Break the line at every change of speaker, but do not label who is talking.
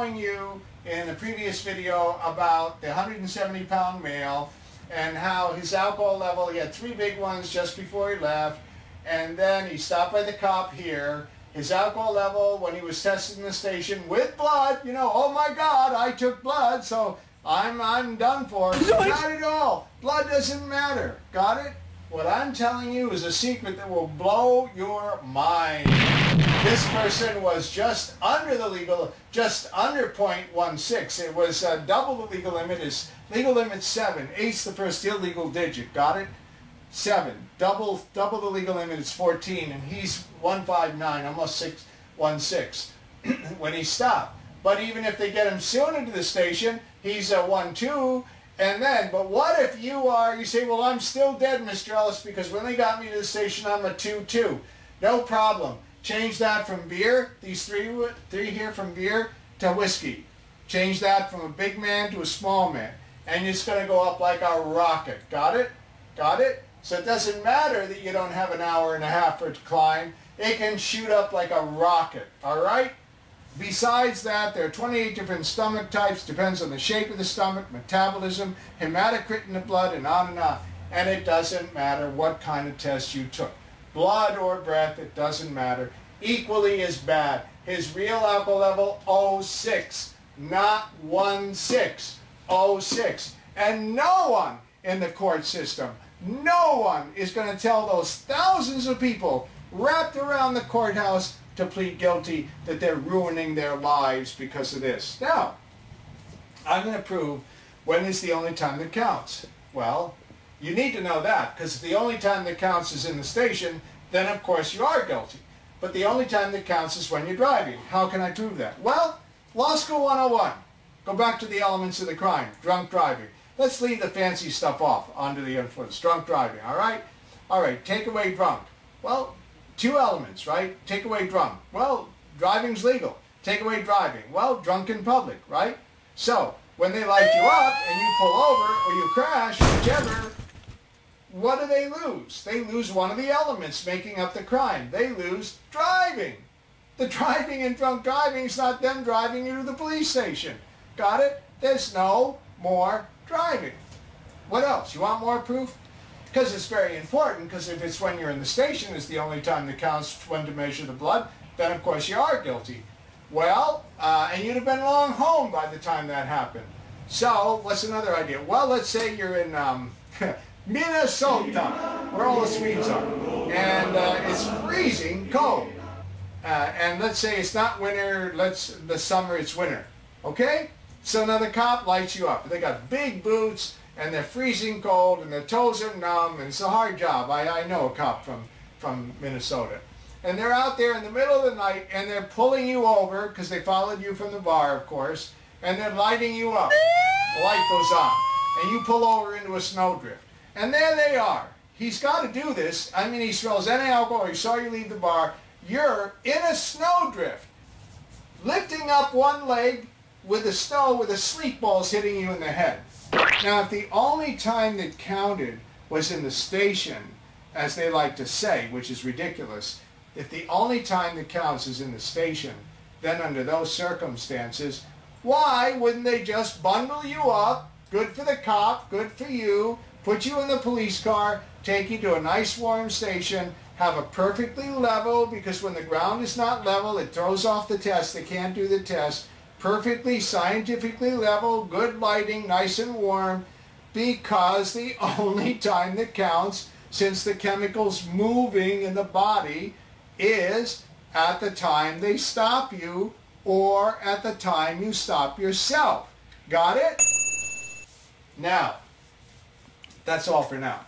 showing you in the previous video about the 170-pound male and how his alcohol level, he had 3 big ones just before he left, and then he stopped by the cop here. His alcohol level when he was tested in the station with blood, you know, oh my God, I took blood, so I'm done for. Not at all. Blood doesn't matter. Got it? What I'm telling you is a secret that will blow your mind. This person was just under the legal, just under 0.16. It was double the legal limit. His legal limit's 7. 8's the first illegal digit. Got it? 7. Double the legal limit is 14, and he's 159, almost 616 when he stopped. But even if they get him soon into the station, he's a 1-2. And then, but what if you say, well, I'm still dead, Mr. Ellis, because when they got me to the station, I'm a 2-2. No problem. Change that from beer, these three here from beer, to whiskey. Change that from a big man to a small man. And it's going to go up like a rocket. Got it? Got it? So it doesn't matter that you don't have an hour and a half for it to climb. It can shoot up like a rocket. All right? Besides that, there are 28 different stomach types. Depends on the shape of the stomach, metabolism, hematocrit in the blood, and on and on. And it doesn't matter what kind of test you took. Blood or breath, it doesn't matter. Equally as bad. His real alcohol level, 0.6, not 1.6, 0.6. And no one in the court system, no one is going to tell those thousands of people wrapped around the courthouse to plead guilty that they're ruining their lives because of this. Now, I'm going to prove when is the only time that counts. Well, you need to know that, because if the only time that counts is in the station, then of course you are guilty. But the only time that counts is when you're driving. How can I prove that? Well, Law School 101. Go back to the elements of the crime, drunk driving. Let's leave the fancy stuff off, under the influence, drunk driving, all right? All right, take away drunk. Well, 2 elements, right? Take away drunk. Well, driving's legal. Take away driving. Well, drunk in public, right? So, when they light you up and you pull over or you crash, whichever, what do they lose? They lose one of the elements making up the crime. They lose driving. The driving and drunk driving is not them driving you to the police station. Got it? There's no more driving. What else? You want more proof? Because it's very important, because if it's when you're in the station is the only time that counts when to measure the blood, then of course you are guilty. Well, and you'd have been long home by the time that happened. So, what's another idea? Well, let's say you're in Minnesota, where all the Swedes are, and it's freezing cold. And let's say it's not winter, the summer, it's winter. Okay? So another cop lights you up. They got big boots, and they're freezing cold, and their toes are numb, and it's a hard job. I know a cop from Minnesota. And they're out there in the middle of the night, and they're pulling you over, because they followed you from the bar, of course, and they're lighting you up. The light goes on, and you pull over into a snowdrift. And there they are. He's got to do this. I mean, he smells any alcohol, he saw you leave the bar. You're in a snowdrift, lifting up one leg with the snow, with the sleep balls hitting you in the head. Now, if the only time that counted was in the station, as they like to say, which is ridiculous, if the only time that counts is in the station, then under those circumstances, why wouldn't they just bundle you up, good for the cop, good for you, put you in the police car, take you to a nice warm station, have a perfectly level, because when the ground is not level, it throws off the test, they can't do the test, perfectly scientifically level, good lighting, nice and warm, because the only time that counts, since the chemicals moving in the body, is at the time they stop you or at the time you stop yourself. Got it? Now, that's all for now.